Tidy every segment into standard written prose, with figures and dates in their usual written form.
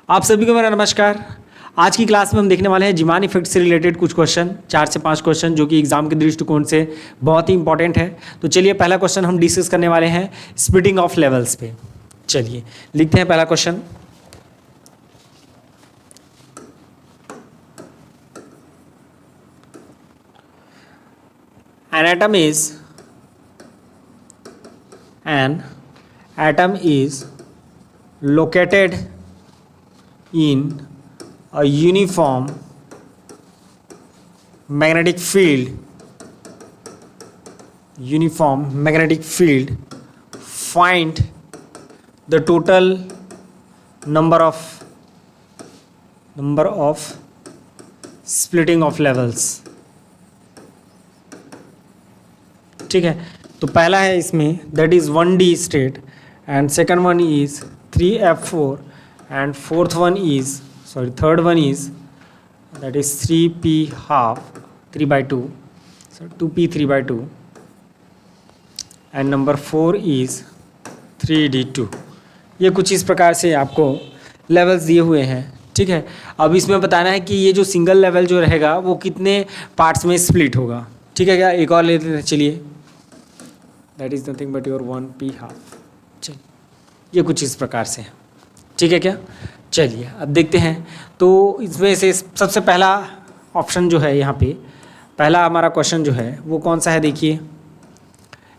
आप सभी को मेरा नमस्कार। आज की क्लास में हम देखने वाले हैं जीमान इफेक्ट से रिलेटेड कुछ क्वेश्चन, 4 से 5 क्वेश्चन जो कि एग्जाम के दृष्टिकोण से बहुत ही इंपॉर्टेंट है। तो चलिए पहला क्वेश्चन हम डिस्कस करने वाले हैं स्प्लिटिंग ऑफ लेवल्स पे। चलिए लिखते हैं पहला question. An atom is located in a uniform magnetic field. Find the total number of splitting of levels. ठीक है, तो पहला है इसमें that is 1D state and second one is 3F4 and third one is that is 3P half 3/2 2P 3/2 and number 4 is 3D2। ये कुछ इस प्रकार से आपको लेवल्स दिए हुए हैं। ठीक है, अब इसमें बताना है कि ये जो सिंगल लेवल जो रहेगा वो कितने पार्ट्स में स्प्लिट होगा। ठीक है क्या, एक और लेते हैं। चलिए that is nothing but your 1P half. चलिए ये कुछ इस प्रकार से है। ठीक है क्या, चलिए अब देखते हैं। तो इसमें से सबसे पहला ऑप्शन जो है यहाँ पे, पहला हमारा क्वेश्चन जो है वो कौन सा है, देखिए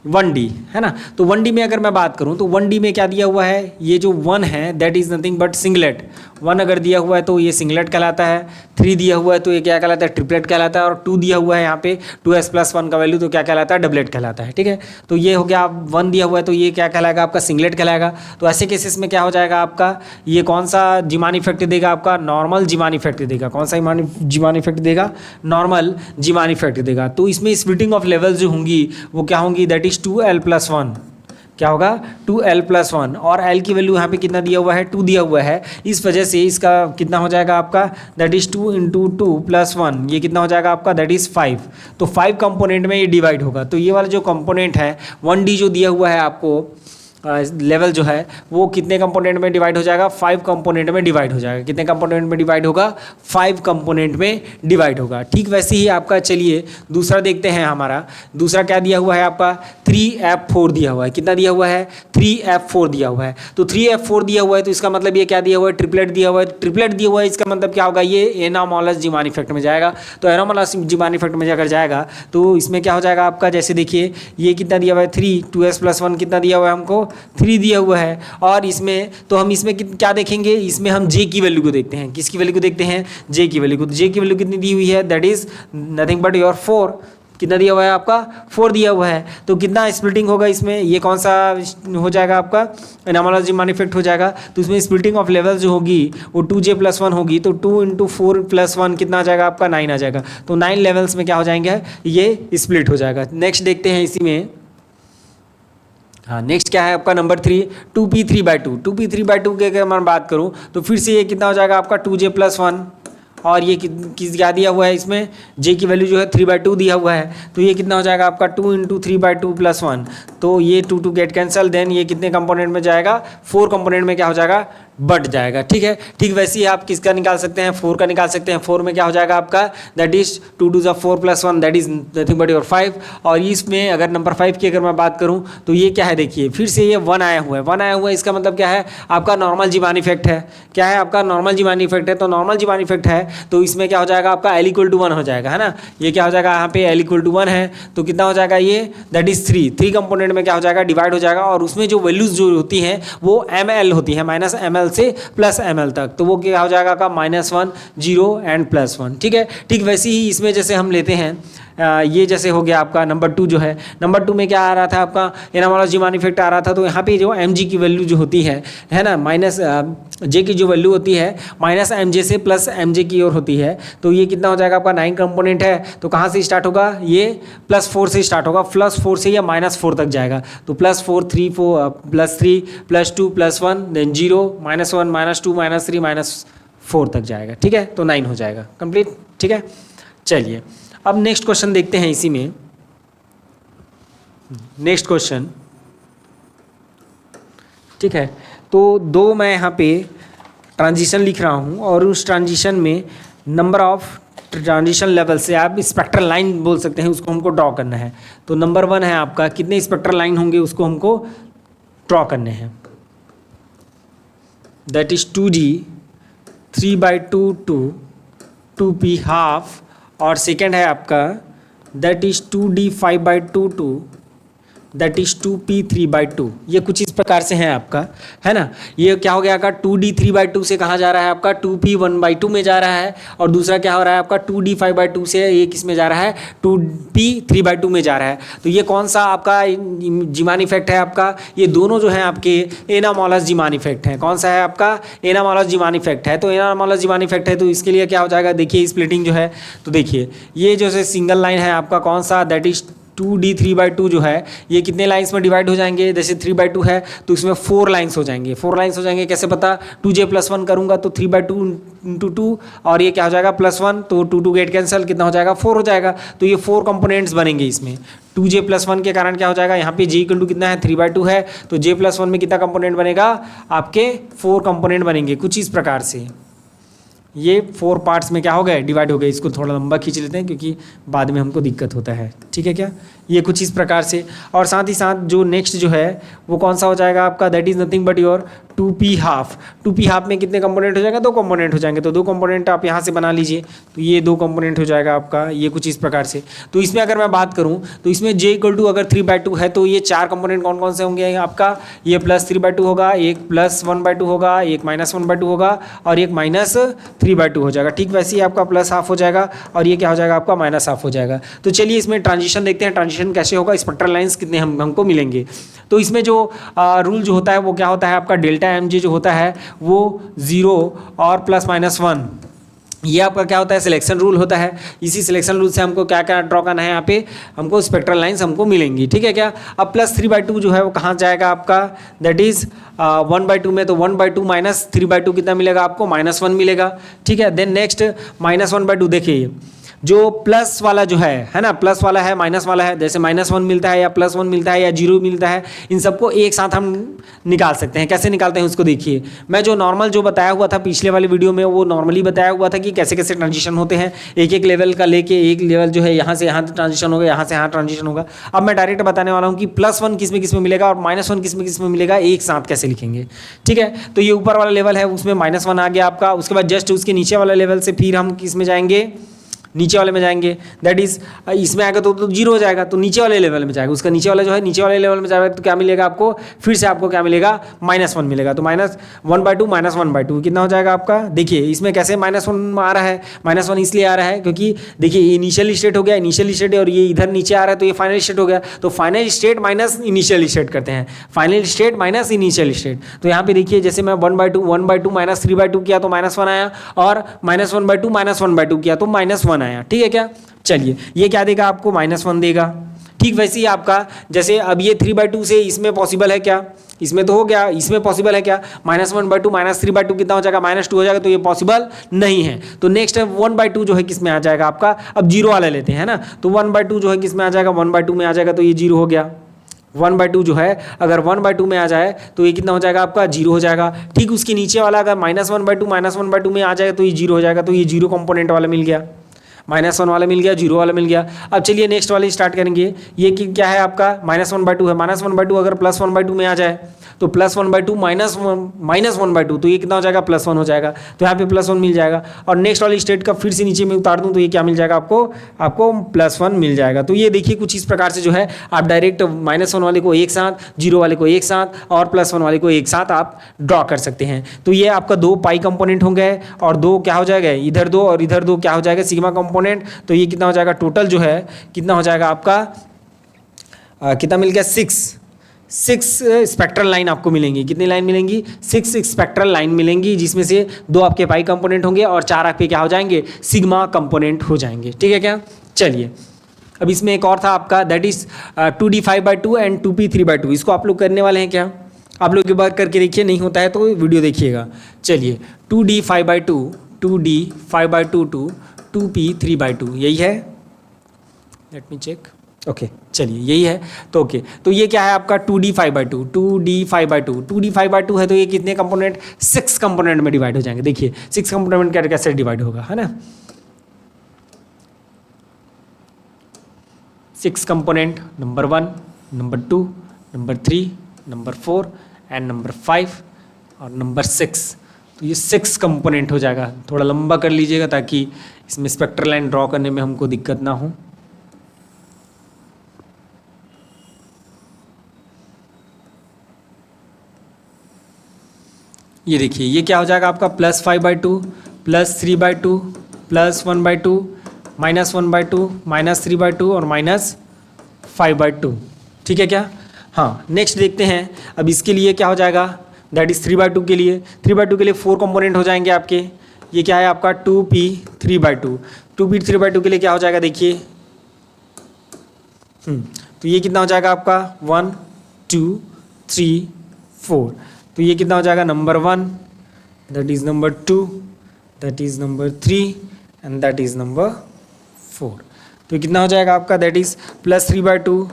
1D है ना। तो 1D में अगर मैं बात करूं तो 1D में क्या दिया हुआ है, ये जो 1 है that is nothing but singlet. 1 अगर दिया हुआ है तो ये सिंगलेट कहलाता है। 3 दिया हुआ है तो ये क्या कहलाता है, ट्रिपलेट कहलाता है। और 2 दिया हुआ है यहाँ पे 2s+1 का वैल्यू तो क्या कहलाता है, डबलेट कहलाता है। ठीक है, तो ये हो गया। 1 दिया हुआ है तो ये क्या कहलाएगा, आपका सिंगलेट कहलाएगा। तो ऐसे केसेस में क्या हो जाएगा आपका, ये कौन सा जीमान इफेक्ट देगा, आपका नॉर्मल जीमान इफेक्ट देगा। कौन सा जीमान इफेक्ट देगा, नॉर्मल जीमान इफेक्ट देगा। तो इसमें स्प्लिटिंग ऑफ लेवल्स जो होंगी वो क्या होंगी, दैट इज 2l+1। क्या होगा, 2l+1। और l की वैल्यू यहाँ पे कितना दिया हुआ है, 2 दिया हुआ है। इस वजह से इसका कितना हो जाएगा आपका, दैट इज 2 × 2+1, ये कितना हो जाएगा आपका, दैट इज 5। तो 5 कंपोनेंट में ये डिवाइड होगा। तो ये वाला जो कंपोनेंट है 1D जो दिया हुआ है आपको लेवल जो है वो कितने कंपोनेंट में डिवाइड हो जाएगा, 5 कंपोनेंट में डिवाइड हो जाएगा। कितने कंपोनेंट में डिवाइड होगा, 5 कंपोनेंट में डिवाइड होगा। ठीक वैसे ही आपका, चलिए दूसरा देखते हैं। हमारा दूसरा क्या दिया हुआ है आपका, 3F4 दिया हुआ है। कितना दिया हुआ है, 3F4 दिया हुआ है। तो 3F4 दिया हुआ है तो इसका मतलब ये क्या दिया हुआ है, ट्रिपलेट दिया हुआ है। ट्रिपलेट दिया हुआ है इसका मतलब क्या होगा, ये एनामोलस जीमान इफेक्ट में जाएगा। तो एनामोलस जीमान इफेक्ट में अगर जाएगा तो इसमें क्या हो जाएगा आपका, जैसे देखिए ये कितना दिया हुआ है, 3 2s+1 कितना दिया हुआ है हमको, 3 दिया हुआ है। और इसमें तो हम इसमें क्या देखेंगे, इसमें हम J की वैल्यू को देखते हैं। किसकी वैल्यू को देखते हैं, J की वैल्यू को। J की वैल्यू कितनी दी हुई है, that is nothing but your 4। कितना दिया हुआ है आपका, 4 दिया हुआ है। तो कितना स्प्लिटिंग होगा इसमें, ये कौन सा हो जाएगा आपका, एनामोलस जीमान इफेक्ट हो जाएगा। तो इसमें स्प्लिटिंग ऑफ लेवल्स जो होगी वो 2J+1 होगी। तो 2 × 4+1 कितना आ जाएगा आपका, 9 आ जाएगा। तो 9 लेवल्स में क्या हो जाएंगे, ये स्प्लिट हो जाएगा। नेक्स्ट देखते हैं इसी में। हाँ, नेक्स्ट क्या है आपका, नंबर 3 2P 3/2। 2P 3/2 की अगर मैं बात करूँ तो फिर से ये कितना हो जाएगा आपका, 2J+1। और ये क्या दिया हुआ है इसमें, J की वैल्यू जो है 3/2 दिया हुआ है। तो ये कितना हो जाएगा आपका, 2 × 3/2+1। तो ये 2 गेट कैंसल। देन ये कितने कंपोनेंट में जाएगा, 4 कंपोनेंट में क्या हो जाएगा, बढ़ जाएगा। ठीक है, ठीक वैसे ही आप किसका निकाल सकते हैं, 4 का निकाल सकते हैं। 4 में क्या हो जाएगा आपका, that is 2 × 4+1 that is nothing but your 5। और इसमें अगर नंबर 5 की अगर मैं बात करूं तो ये क्या है, देखिए फिर से ये 1 आया हुआ है। 1 आया हुआ है इसका मतलब क्या है, आपका नॉर्मल जीमान इफेक्ट है। क्या है आपका, नॉर्मल जीमान इफेक्ट है। तो नॉर्मल जीमान इफेक्ट है तो इसमें क्या हो जाएगा आपका, l = 1 हो जाएगा, है ना। ये क्या हो जाएगा यहाँ पे, l = 1 है तो कितना हो जाएगा ये, दैट इज 3 कंपोनेंट में क्या हो जाएगा, डिवाइड हो जाएगा। और उसमें जो वैल्यूज जो होती हैं वो ml होती है, -ml से +ml तक। तो वो क्या हो जाएगा आपका, -1 0 एंड +1। ठीक है, ठीक वैसे ही इसमें जैसे हम लेते हैं ये जैसे हो गया आपका नंबर 2 जो है। नंबर 2 में क्या आ रहा था आपका, एनामोलस जीमान इफेक्ट आ रहा था। तो यहाँ पे जो mg की वैल्यू जो होती है ना, -j की जो वैल्यू होती है -mj से +mj की ओर होती है। तो ये कितना हो जाएगा आपका, 9 कंपोनेंट है। तो कहाँ से स्टार्ट होगा, ये +4 से स्टार्ट होगा। +4 से या -4 तक जाएगा। तो +4 3 4 +3 +2 +1 देन 0 -1 -2 -3 -4 तक जाएगा। ठीक है, तो 9 हो जाएगा कंप्लीट। ठीक है, चलिए अब नेक्स्ट क्वेश्चन देखते हैं इसी में। नेक्स्ट क्वेश्चन, ठीक है, तो 2 मैं यहाँ पे ट्रांजिशन लिख रहा हूँ और उस ट्रांजिशन में नंबर ऑफ ट्रांजिशन लेवल से आप स्पेक्ट्रल लाइन बोल सकते हैं, उसको हमको ड्रॉ करना है। तो नंबर 1 है आपका, कितने स्पेक्ट्रल लाइन होंगे उसको हमको ड्रॉ करने हैं। That is 2D 3/2 to 2p half, और सेकेंड है आपका that is 2D 5/2 to that is 2p 3/2। ये कुछ इस प्रकार से है आपका, है ना। ये क्या हो गया आपका 2D 3/2 से कहाँ जा रहा है आपका 2p 1/2 में जा रहा है, और दूसरा क्या हो रहा है आपका 2D 5/2 से ये किस में जा रहा है 2p 3/2 में जा रहा है। तो ये कौन सा आपका जीमान इफेक्ट है आपका, ये दोनों जो है आपके एनामोलस जीमान इफेक्ट है। कौन सा है आपका एनामोलस जीमान इफेक्ट है। तो एनामोलस जीमान इफेक्ट है तो इसके लिए क्या हो जाएगा, देखिए स्प्लिटिंग जो है, तो देखिए ये जो है सिंगल लाइन है आपका कौन सा, दैट इज 2D 3/2 जो है ये कितने लाइंस में डिवाइड हो जाएंगे, जैसे 3/2 है तो इसमें 4 लाइंस हो जाएंगे। 4 लाइंस हो जाएंगे कैसे पता, 2j+1 करूंगा तो 3/2 × 2 और ये क्या हो जाएगा +1, तो 2 गेट कैंसिल, कितना हो जाएगा 4 हो जाएगा। तो ये 4 कंपोनेंट्स बनेंगे इसमें। 2j+1 के कारण क्या हो जाएगा, यहाँ पे j = कितना है 3/2 है, तो j+1 में कितना कंपोनेंट बनेगा आपके 4 कंपोनेंट बनेंगे कुछ इस प्रकार से। ये 4 पार्ट्स में क्या हो गए डिवाइड हो गए। इसको थोड़ा लंबा खींच लेते हैं क्योंकि बाद में हमको दिक्कत होता है, ठीक है क्या। ये कुछ इस प्रकार से, और साथ ही साथ जो नेक्स्ट जो है वो कौन सा हो जाएगा आपका, that is nothing but your 2p half. 2p half में कितने कंपोनेंट हो जाएगा, 2 कंपोनेंट हो जाएंगे। तो 2 कंपोनेंट आप यहाँ से बना लीजिए, तो ये 2 कंपोनेंट हो जाएगा आपका, ये कुछ इस प्रकार से। तो इसमें अगर मैं बात करूँ तो इसमें j = अगर 3/2 है तो ये 4 कंपोनेंट कौन कौन से होंगे आपका, ये +3/2 होगा, एक +1/2 होगा, एक -1/2 होगा, और एक -3/2 हो जाएगा। ठीक वैसे ही आपका +½ हो जाएगा, और ये क्या हो जाएगा आपका -½ हो जाएगा। तो चलिए इसमें ट्रांजिशन देखते हैं, ट्रांजिशन कैसे होगा, स्पेक्ट्रल लाइंस कितने हमको मिलेंगे। तो इसमें जो रूल जो होता है वो क्या होता है आपका, ΔMJ जो होता है वो 0 और +-1, ये आपका क्या होता है सिलेक्शन रूल होता है। इसी सिलेक्शन रूल से हमको क्या क्या ड्रॉ करना है, यहाँ पे हमको स्पेक्ट्रल लाइंस हमको मिलेंगी, ठीक है क्या। अब +3/2 जो है वो कहाँ जाएगा आपका, दैट इज़ 1/2 में, तो 1/2 - 3/2 कितना मिलेगा आपको, -1 मिलेगा, ठीक है। देन नेक्स्ट -1/2, देखिए जो प्लस वाला जो है ना, प्लस वाला है माइनस वाला है, जैसे -1 मिलता है या +1 मिलता है या 0 मिलता है, इन सबको एक साथ हम निकाल सकते हैं। कैसे निकालते हैं उसको देखिए, मैं जो नॉर्मल जो बताया हुआ था पिछले वाले वीडियो में वो नॉर्मली बताया हुआ था कि कैसे कैसे ट्रांजिशन होते हैं, एक एक लेवल का लेके एक लेवल जो है यहाँ से यहाँ ट्रांजिशन होगा, यहाँ से यहाँ ट्रांजिशन होगा। अब मैं डायरेक्ट बताने वाला हूँ कि +1 किस में मिलेगा और -1 किस में मिलेगा, एक साथ कैसे लिखेंगे, ठीक है। तो ये ऊपर वाला लेवल है उसमें -1 आ गया आपका, उसके बाद जस्ट उसके नीचे वाला लेवल से फिर हम किस में जाएंगे, नीचे वाले में जाएंगे, दैट इज इसमें आएगा तो 0 हो जाएगा, तो नीचे वाले लेवल में जाएगा, उसका नीचे वाला जो है नीचे वाले लेवल में जाएगा तो क्या मिलेगा आपको, फिर से आपको क्या मिलेगा -1 मिलेगा। तो -1/2 -1/2 कितना हो जाएगा आपका, देखिए इसमें कैसे -1 आ रहा है, -1 इसलिए आ रहा है क्योंकि देखिए ये इनिशियल स्टेट हो गया, इनिशियल स्टेट, और ये इधर नीचे आ रहा है तो ये फाइनल स्टेट हो गया। तो final state minus initial state करते हैं, final state minus initial state. तो यहाँ पे देखिए जैसे मैं 1/2 -3/2 किया तो -1 आया, और -1/2 -1/2 किया तो -1 आया, ठीक है क्या। चलिए ये क्या देगा आपको, -1 देगा। ठीक वैसे ही आपका जैसे अब ये 3/2 से इसमें पॉसिबल है क्या, इसमें तो हो गया, इसमें पॉसिबल है क्या, -1/2 -3/2 कितना हो जाएगा, -2 हो जाएगा, तो ये पॉसिबल नहीं है। तो नेक्स्ट है 1/2 जो है किस में आ जाएगा आपका, अब 0 वाला लेते हैं ना, तो 1/2 जो है किस में आ जाएगा, 1/2 में आ जाएगा, तो ये 0 हो गया। 1/2 जो है अगर 1/2 में आ जाए तो ये कितना हो जाएगा आपका, 0 हो जाएगा। ठीक उसके नीचे वाला अगर -1/2 -1/2 में आ जाए तो ये 0 हो जाएगा, तो ये 0 कंपोनेंट वाला मिल गया, -1 वाला मिल गया, 0 वाला मिल गया। अब चलिए नेक्स्ट वाले स्टार्ट करेंगे। ये क्या है आपका, -1/2 है, -1/2 अगर +1/2 में आ जाए तो +1/2 -1/2, तो ये कितना हो जाएगा, +1 हो जाएगा, तो यहाँ पे +1 मिल जाएगा। और नेक्स्ट वाली स्टेट का फिर से नीचे में उतार दूँ तो ये क्या मिल जाएगा आपको +1 मिल जाएगा। तो ये देखिए कुछ इस प्रकार से जो है आप डायरेक्ट -1 वाले को एक साथ, 0 वाले को एक साथ और +1 वाले को एक साथ आप ड्रॉ कर सकते हैं। तो ये आपका 2 पाई कंपोनेंट हो गए, और 2 क्या हो जाएगा, इधर 2 और इधर 2 क्या हो जाएगा, सिग्मा कंपोनेंट। तो ये कितना हो जाएगा, टोटल जो है कितना हो जाएगा आपका, कितना मिल गया, 6 स्पेक्ट्रल लाइन आपको मिलेंगी। कितनी लाइन मिलेंगी, 6 स्पेक्ट्रल लाइन मिलेंगी, जिसमें से 2 आपके पाई कंपोनेंट होंगे और 4 आपके क्या हो जाएंगे, सिग्मा कंपोनेंट हो जाएंगे, ठीक है क्या। चलिए अब इसमें एक और था आपका, that is 2D 5/2 and 2P 3/2। इसको आप लोग करने वाले हैं क्या, आप लोग एक बार करके देखिए, नहीं होता है तो वीडियो देखिएगा। चलिए 2D 5/2 टू 2P 3/2 यही है, लेट मी चेक, ओके चलिए यही है। तो ओके, तो ये क्या है आपका 2d5/2, 2d5/2, 2d5/2 है तो ये कितने कंपोनेंट, 6 कंपोनेंट में डिवाइड हो जाएंगे। देखिए 6 कंपोनेंट कैसे डिवाइड होगा, है ना। 6 component, number 1, number 2, number 3, number 4 and number 5 और नंबर 6। तो ये 6 कंपोनेंट हो जाएगा। थोड़ा लंबा कर लीजिएगा ताकि इसमें स्पेक्ट्रल लाइन ड्रॉ करने में हमको दिक्कत ना हो। ये देखिए ये क्या हो जाएगा आपका +5/2, +3/2, +1/2, -1/2, -3/2 और -5/2। ठीक है क्या। हाँ नेक्स्ट देखते हैं। अब इसके लिए क्या हो जाएगा, दैट इज़ 3/2 के लिए, 3/2 के लिए 4 कंपोनेंट हो जाएंगे आपके। ये क्या है आपका 2p3/2, 2p3/2 के लिए क्या हो जाएगा देखिए। तो ये कितना हो जाएगा आपका 1 2 3 4। तो ये कितना हो जाएगा number 1, that is number 2, that is number 3 and that is number 4। तो कितना हो जाएगा आपका, दैट इज़ +3/2,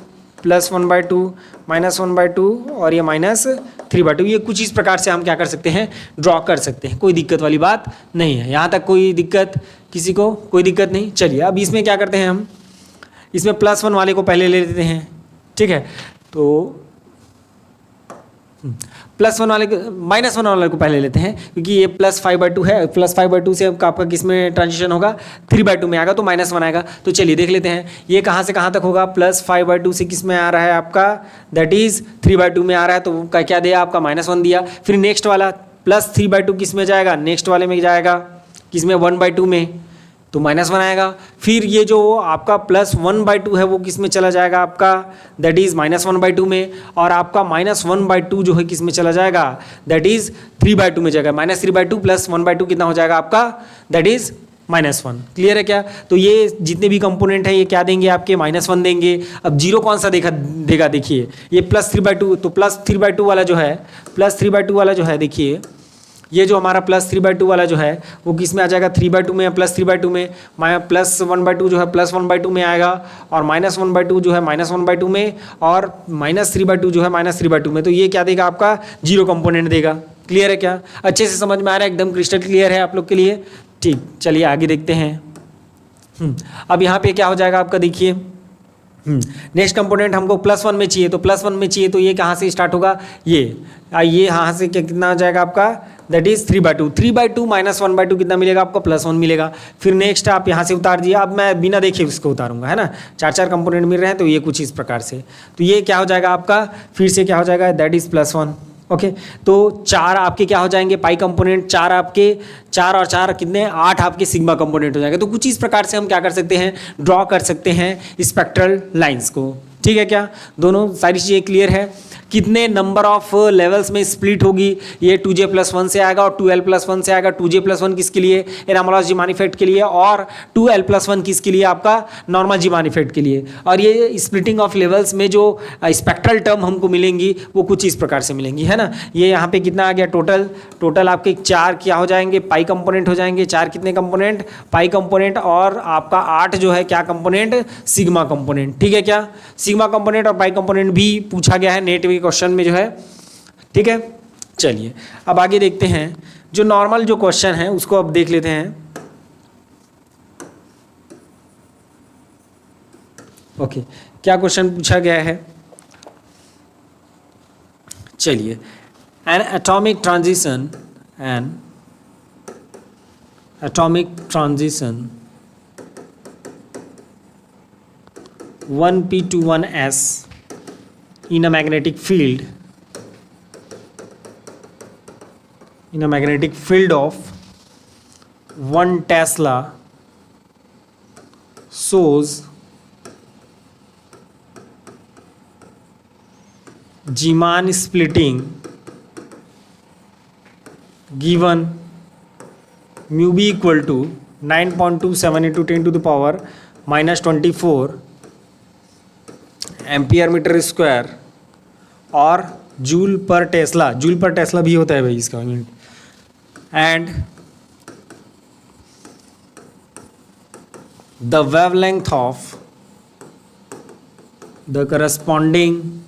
+1/2, -1/2 और ये -3/2। ये कुछ इस प्रकार से हम क्या कर सकते हैं, ड्रॉ कर सकते हैं। कोई दिक्कत वाली बात नहीं है, यहाँ तक कोई दिक्कत किसी को, कोई दिक्कत नहीं। चलिए अब इसमें क्या करते हैं हम, इसमें +1 वाले को पहले ले लेते हैं। ठीक है, तो +1 वाले -1 वाले को पहले लेते हैं क्योंकि ये +5/2 है। +5/2 से आपका किस में ट्रांजिशन होगा, 3/2 में आएगा तो -1 आएगा। तो चलिए देख लेते हैं ये कहाँ से कहाँ तक होगा। +5/2 से किस में आ रहा है आपका, दैट इज़ 3/2 में आ रहा है तो क्या दिया आपका -1 दिया। फिर नेक्स्ट वाला +3/2 किस में जाएगा, नेक्स्ट वाले में जाएगा किस में 1/2 में, तो -1 आएगा। फिर ये जो आपका +1/2 है वो किस में चला जाएगा आपका, दैट इज़ -1/2 में। और आपका -1/2 जो है किस में चला जाएगा, दैट इज़ 3/2 में जाएगा। -3/2 + 1/2 कितना हो जाएगा आपका, दैट इज़ -1। क्लियर है क्या। तो ये जितने भी कंपोनेंट हैं ये क्या देंगे आपके, -1 देंगे। अब जीरो कौन सा देगा देखिए, ये +3/2, तो +3/2 वाला जो है, +3/2 वाला जो है देखिए, ये जो हमारा +3/2 वाला जो है वो किस में आ जाएगा, 3/2 में, +3/2 में। +1/2 जो है +1/2 में आएगा और -1/2 जो है -1/2 में और -3/2 जो है -3/2 में। तो ये क्या देगा आपका, 0 कंपोनेंट देगा। क्लियर है क्या, अच्छे से समझ में आ रहा है, एकदम क्रिस्टल क्लियर है आप लोग के लिए। ठीक, चलिए आगे देखते हैं। अब यहाँ पे क्या हो जाएगा आपका देखिए, नेक्स्ट कंपोनेंट हमको +1 में चाहिए। तो +1 में चाहिए तो ये कहाँ से स्टार्ट होगा, ये यहाँ से कितना हो जाएगा आपका, दैट इज 3/2, 3/2 -1/2 कितना मिलेगा आपको, +1 मिलेगा। फिर नेक्स्ट आप यहाँ से उतार दिया। अब मैं बिना देखे उसको उतारूंगा, है ना। 4 कंपोनेंट मिल रहे हैं तो ये कुछ इस प्रकार से। तो ये क्या हो जाएगा आपका, फिर से क्या हो जाएगा, दैट इज +1। ओके, तो 4 आपके क्या हो जाएंगे पाई कंपोनेंट, 4 आपके, 4 और 4 कितने, 8 आपके सिग्मा कंपोनेंट हो जाएंगे। तो कुछ इस प्रकार से हम क्या कर सकते हैं, ड्रॉ कर सकते हैं स्पेक्ट्रल लाइंस को। ठीक है क्या, दोनों सारी चीज़ें क्लियर है। कितने नंबर ऑफ लेवल्स में स्प्लिट होगी, ये 2j+1 से आएगा और 2l+1 से आएगा। 2j+1 किसके लिए, एनामोलस जीमान इफेक्ट के लिए, और 2l+1 किसके लिए, आपका नॉर्मल जीमान इफेक्ट के लिए। और ये स्प्लिटिंग ऑफ लेवल्स में जो स्पेक्ट्रल टर्म हमको मिलेंगी वो कुछ इस प्रकार से मिलेंगी, है ना। ये यहाँ पे कितना आ गया टोटल आपके 4 क्या हो जाएंगे, पाई कंपोनेंट हो जाएंगे। 4 कितने कंपोनेंट, पाई कंपोनेंट, और आपका 8 जो है क्या कंपोनेंट, सिग्मा कंपोनेंट। ठीक है क्या, सिग्मा कंपोनेंट और पाई कंपोनेंट भी पूछा गया है नेट क्वेश्चन में जो है। ठीक है, चलिए अब आगे देखते हैं। जो नॉर्मल जो क्वेश्चन है उसको अब देख लेते हैं। ओके, क्या क्वेश्चन पूछा गया है, चलिए। N atomic transition 1p to 1s in a magnetic field of 1 Tesla shows Zeeman splitting given mu b equal to 9.27 into 10 to the power -24 ampere metre square और जूल पर टेस्ला भी होता है भाई इसका unit. And the wavelength of the corresponding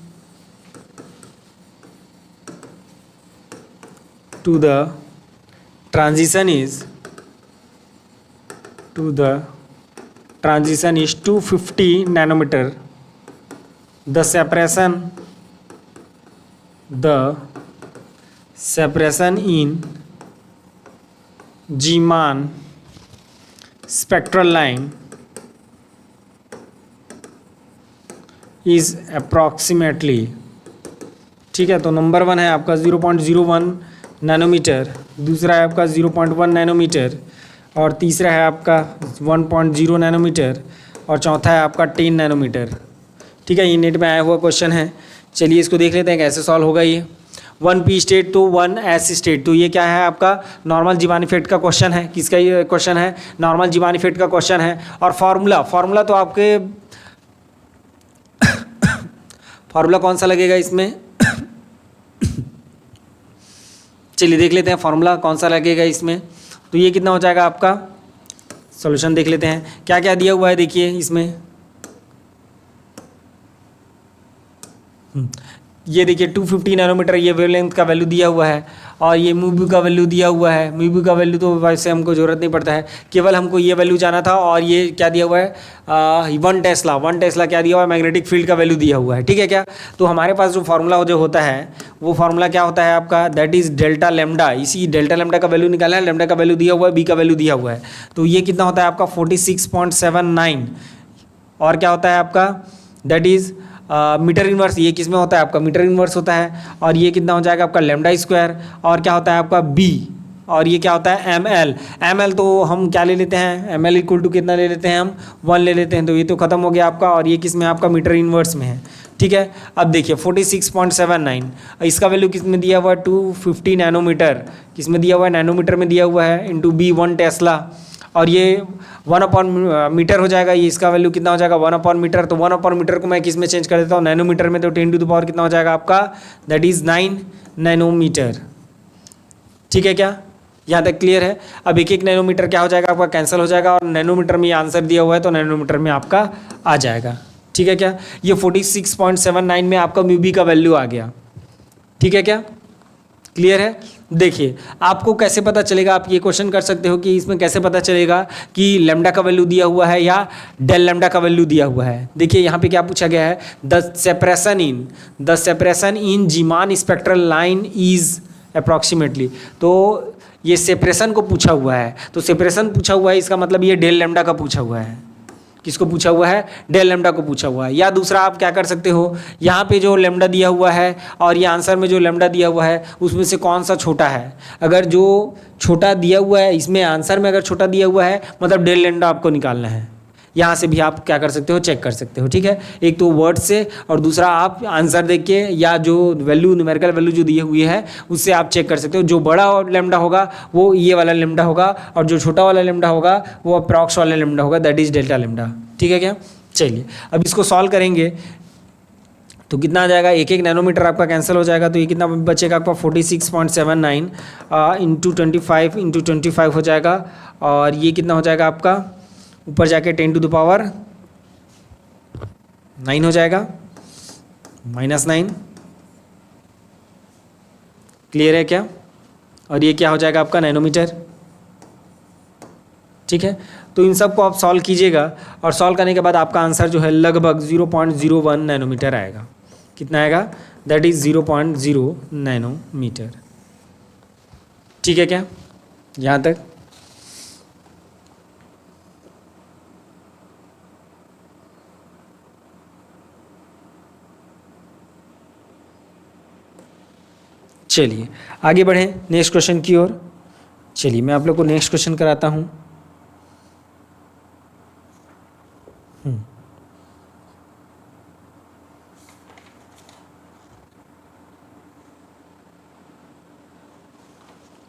to the transition is 250 nanometer. The separation in Zeeman spectral line is approximately, ठीक है। तो number 1 है आपका 0.01 नैनोमीटर, दूसरा है आपका 0.1 नैनोमीटर, और तीसरा है आपका 1.0 नैनोमीटर, और चौथा है आपका 10 नैनोमीटर। ठीक है, ये नेट में आया हुआ क्वेश्चन है। चलिए इसको देख लेते हैं कैसे सॉल्व होगा ये। 1p स्टेट तो 1s स्टेट, तो ये क्या है आपका नॉर्मल जीवान इफेक्ट का क्वेश्चन है। किसका ये क्वेश्चन है? नॉर्मल जीवान इफेक्ट का क्वेश्चन है। और फार्मूला तो आपके फार्मूला कौन सा लगेगा इसमें? चलिए देख लेते हैं फार्मूला कौन सा लगेगा इसमें। तो ये कितना हो जाएगा आपका, सॉल्यूशन देख लेते हैं क्या क्या दिया हुआ है। देखिए इसमें ये देखिए 250 नैनोमीटर ये वेवलेंथ का वैल्यू दिया हुआ है, और ये म्यू का वैल्यू दिया हुआ है। म्यू का वैल्यू तो वैसे हमको ज़रूरत नहीं पड़ता है, केवल हमको ये वैल्यू जाना था। और ये क्या दिया हुआ है? 1 टेस्ला क्या दिया हुआ है? मैग्नेटिक फील्ड का वैल्यू दिया हुआ है। ठीक है क्या? तो हमारे पास जो फार्मूला जो होता है वो फार्मूला क्या होता है आपका? That is delta lambda. इसी डेल्टा लेमडा का वैल्यू निकालना है। लेमडा का वैल्यू दिया हुआ है, बी का वैल्यू दिया हुआ है। तो ये कितना होता है आपका 46.79। और क्या होता है आपका? That is metre inverse. ये किस में होता है आपका? मीटर इनवर्स होता है। और ये कितना हो जाएगा आपका? Lambda square. और क्या होता है आपका? बी। और ये क्या होता है? एम एल तो हम क्या ले लेते हैं? एम एल इक्वल टू कितना ले लेते हैं हम? 1 ले लेते हैं। तो ये तो खत्म हो गया आपका। और ये किस में आपका? मीटर इनवर्स में है। ठीक है, अब देखिए 46.79 इसका वैल्यू किस में दिया हुआ है? 250 नैनोमीटर। किस में दिया हुआ है? नैनोमीटर में दिया हुआ है, इंटू बी 1 टेस्ला। और ये 1/मीटर हो जाएगा। ये इसका वैल्यू कितना हो जाएगा? 1/मीटर। तो 1/मीटर को मैं किस में चेंज कर देता हूँ? नैनोमीटर में। तो 10⁻⁴ कितना हो जाएगा आपका? That is 9 nanometre. ठीक है क्या? यहाँ तक क्लियर है? अब एक नैनोमीटर क्या हो जाएगा आपका? कैंसिल हो जाएगा। और नैनोमीटर में ये आंसर दिया हुआ है, तो नैनोमीटर में आपका आ जाएगा। ठीक है क्या? ये 46.79 में आपका म्यू बी का वैल्यू आ गया। ठीक है क्या? क्लियर है? देखिए आपको कैसे पता चलेगा, आप ये क्वेश्चन कर सकते हो कि इसमें कैसे पता चलेगा कि लेमडा का वैल्यू दिया हुआ है या डेल लेमडा का वैल्यू दिया हुआ है। देखिए यहाँ पे क्या पूछा गया है? The separation in Zeeman spectral line is approximately. तो ये सेपरेशन को पूछा हुआ है। तो सेपरेशन पूछा हुआ है, इसका मतलब ये डेल लेमडा का पूछा हुआ है। किसको पूछा हुआ है? डेल लेमडा को पूछा हुआ है। या दूसरा आप क्या कर सकते हो, यहाँ पे जो लेमडा दिया हुआ है और ये आंसर में जो लेमडा दिया हुआ है उसमें से कौन सा छोटा है। अगर जो छोटा दिया हुआ है इसमें आंसर में अगर छोटा दिया हुआ है मतलब डेल लेमडा आपको निकालना है। यहाँ से भी आप क्या कर सकते हो? चेक कर सकते हो। ठीक है, एक तो वर्ड से और दूसरा आप आंसर देख के या जो वैल्यू न्यूमेरिकल वैल्यू जो दिए हुए है उससे आप चेक कर सकते हो। जो बड़ा लेमडा होगा वो ये वाला लेमडा होगा, और जो छोटा वाला लेमडा होगा वो अप्रॉक्स वाला लेमडा होगा, दैट इज डेल्टा लेमडा। ठीक है क्या? चलिए अब इसको सॉल्व करेंगे तो कितना आ जाएगा? 1 नैनोमीटर आपका कैंसिल हो जाएगा। तो ये कितना बचेगा आपका? 46.79 इंटू 25 हो जाएगा। और ये कितना हो जाएगा आपका? ऊपर जाके 10⁻⁹ हो जाएगा, -9। क्लियर है क्या? और ये क्या हो जाएगा आपका? नैनोमीटर। ठीक है, तो इन सब को आप सॉल्व कीजिएगा और सॉल्व करने के बाद आपका आंसर जो है लगभग 0.01 नैनोमीटर आएगा। कितना आएगा? That is 0.0 nanometre. ठीक है क्या? यहाँ तक चलिए आगे बढ़ें नेक्स्ट क्वेश्चन की ओर। चलिए मैं आप लोग को नेक्स्ट क्वेश्चन कराता हूं।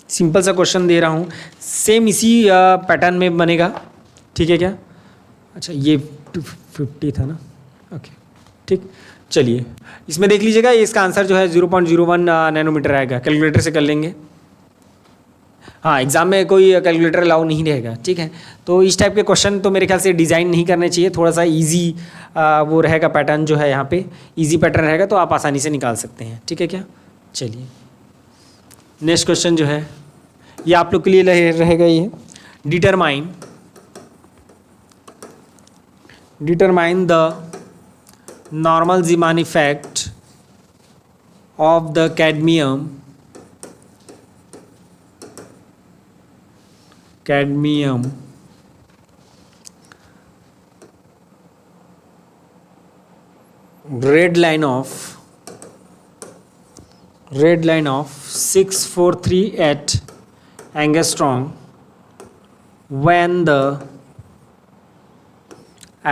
सिंपल सा क्वेश्चन दे रहा हूं, सेम इसी पैटर्न में बनेगा। ठीक है क्या? अच्छा ये 250 था ना? ओके ठीक, चलिए इसमें देख लीजिएगा। इसका आंसर जो है 0.01 नैनोमीटर आएगा। कैलकुलेटर से कर लेंगे। हाँ, एग्जाम में कोई कैलकुलेटर अलाउ नहीं रहेगा, ठीक है। तो इस टाइप के क्वेश्चन तो मेरे ख्याल से डिज़ाइन नहीं करने चाहिए, थोड़ा सा इजी वो रहेगा पैटर्न जो है यहाँ पे, इजी पैटर्न रहेगा तो आप आसानी से निकाल सकते हैं, ठीक है क्या। चलिए नेक्स्ट क्वेश्चन जो है ये आप लोग के लिए रहेगा, ये determine the normal Zeeman effect of the cadmium red line of 6438 angstrom when the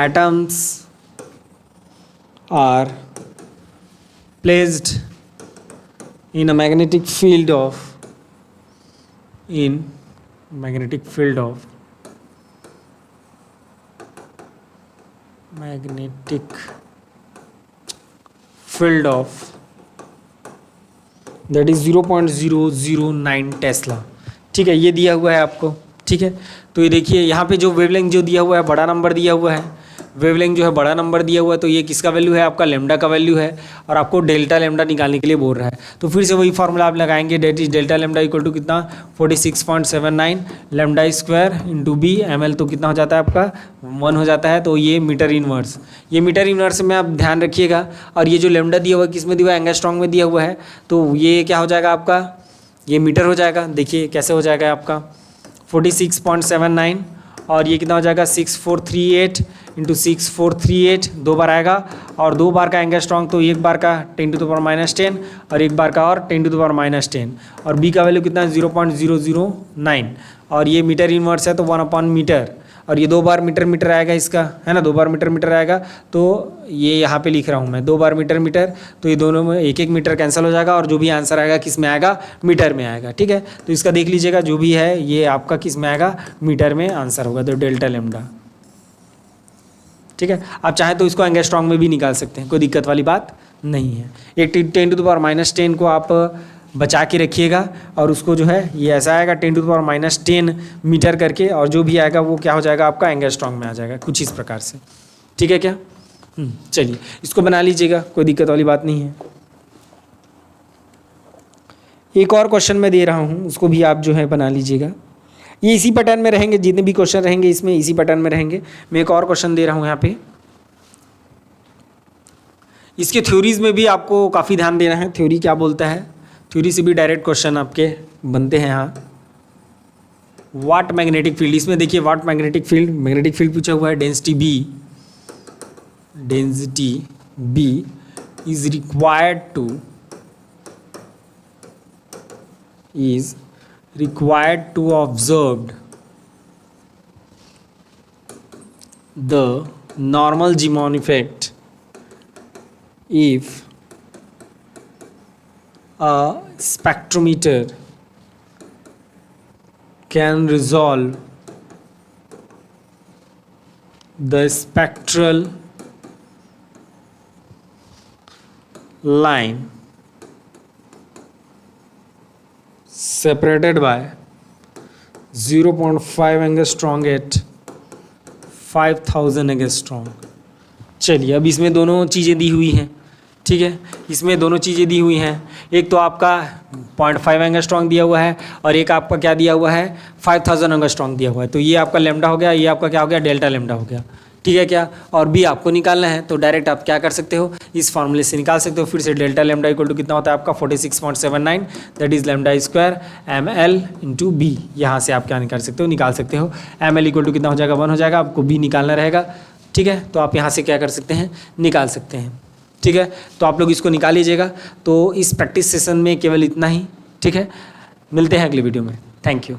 atoms are placed in a magnetic field of that is 0.009 Tesla, ठीक है। ये दिया हुआ है आपको, ठीक है। तो ये देखिए यहाँ पे जो वेवलेंथ जो दिया हुआ है बड़ा नंबर दिया हुआ है, वेवलेंथ जो है बड़ा नंबर दिया हुआ है, तो ये किसका वैल्यू है, आपका लेमडा का वैल्यू है, और आपको डेल्टा लेमडा निकालने के लिए बोल रहा है। तो फिर से वही फॉर्मूला आप लगाएंगे, that is delta lambda equal to कितना 46.79 lambda square into B ml, तो कितना हो जाता है आपका 1 हो जाता है। तो ये मीटर इनवर्स में आप ध्यान रखिएगा। और ये जो लेमडा दिया हुआ है किस में दिया हुआ है, एंगस्ट्रॉन्ग में दिया हुआ है, तो ये क्या हो जाएगा आपका, ये मीटर हो जाएगा। देखिए कैसे हो जाएगा आपका 46.79, और ये कितना हो जाएगा 6438 इंटू 6438, 2 बार आएगा, और 2 बार का एंगस्ट्रॉन्ग तो एक बार का 10⁻⁻10 और एक बार का और 10⁻⁻10, और बी का वैल्यू कितना है 0.009, और ये मीटर इनवर्स है तो 1/मीटर, और ये 2 बार मीटर आएगा इसका, है ना, 2 बार मीटर आएगा। तो ये यहाँ पे लिख रहा हूँ मैं 2 बार मीटर, तो ये दोनों में एक मीटर कैंसिल हो जाएगा, और जो भी आंसर आएगा किस में आएगा, मीटर में आएगा, ठीक है। तो इसका देख लीजिएगा, जो भी है ये आपका किस में आएगा, मीटर में आंसर होगा, तो डेल्टा लेमडा, ठीक है। आप चाहें तो इसको एंगस्ट्रॉन्ग में भी निकाल सकते हैं, कोई दिक्कत वाली बात नहीं है। एक 10⁻⁻10 को आप बचा के रखिएगा, और उसको जो है ये ऐसा आएगा 10⁻⁻10 मीटर करके, और जो भी आएगा वो क्या हो जाएगा आपका एंगस्ट्रॉन्ग में आ जाएगा, कुछ इस प्रकार से, ठीक है क्या। चलिए इसको बना लीजिएगा, कोई दिक्कत वाली बात नहीं है। एक और क्वेश्चन मैं दे रहा हूँ, उसको भी आप जो है बना लीजिएगा। ये इसी पैटर्न में रहेंगे, जितने भी क्वेश्चन रहेंगे इसमें इसी पैटर्न में रहेंगे। मैं एक और क्वेश्चन दे रहा हूँ यहाँ पे, इसके थ्योरीज में भी आपको काफ़ी ध्यान देना है। थ्योरी क्या बोलता है, थ्योरी से भी डायरेक्ट क्वेश्चन आपके बनते हैं यहाँ। वाट मैग्नेटिक फील्ड, इसमें देखिए वाट मैग्नेटिक फील्ड पूछा हुआ है। Density B is required to observe the normal Zeeman effect if a spectrometer can resolve the spectral line separated by 0.5 angstrom at 5000 angstrom. चलिए अब इसमें दोनों चीज़ें दी हुई हैं, ठीक है। इसमें दोनों चीज़ें दी हुई हैं, एक तो आपका 0.5 एंगस्ट्रॉन्ग दिया हुआ है, और एक आपका क्या दिया हुआ है 5000 एंगस्ट्रॉन्ग दिया हुआ है। तो ये आपका लेमडा हो गया, ये आपका क्या हो गया डेल्टा लेमडा हो गया, ठीक है क्या। और बी आपको निकालना है, तो डायरेक्ट आप क्या कर सकते हो, इस फॉर्मूले से निकाल सकते हो। फिर से डेल्टा लेमडा इक्वल टू कितना होता है आपका 46.79, that is lambda square ml into B. यहाँ से आप क्या निकाल सकते हो ml इक्वल टू कितना हो जाएगा 1 हो जाएगा, आपको बी निकालना रहेगा, ठीक है। तो आप यहाँ से क्या कर सकते हैं, निकाल सकते हैं, ठीक है। तो आप लोग इसको निकाल लीजिएगा। तो इस प्रैक्टिस सेशन में केवल इतना ही, ठीक है। मिलते हैं अगली वीडियो में, थैंक यू।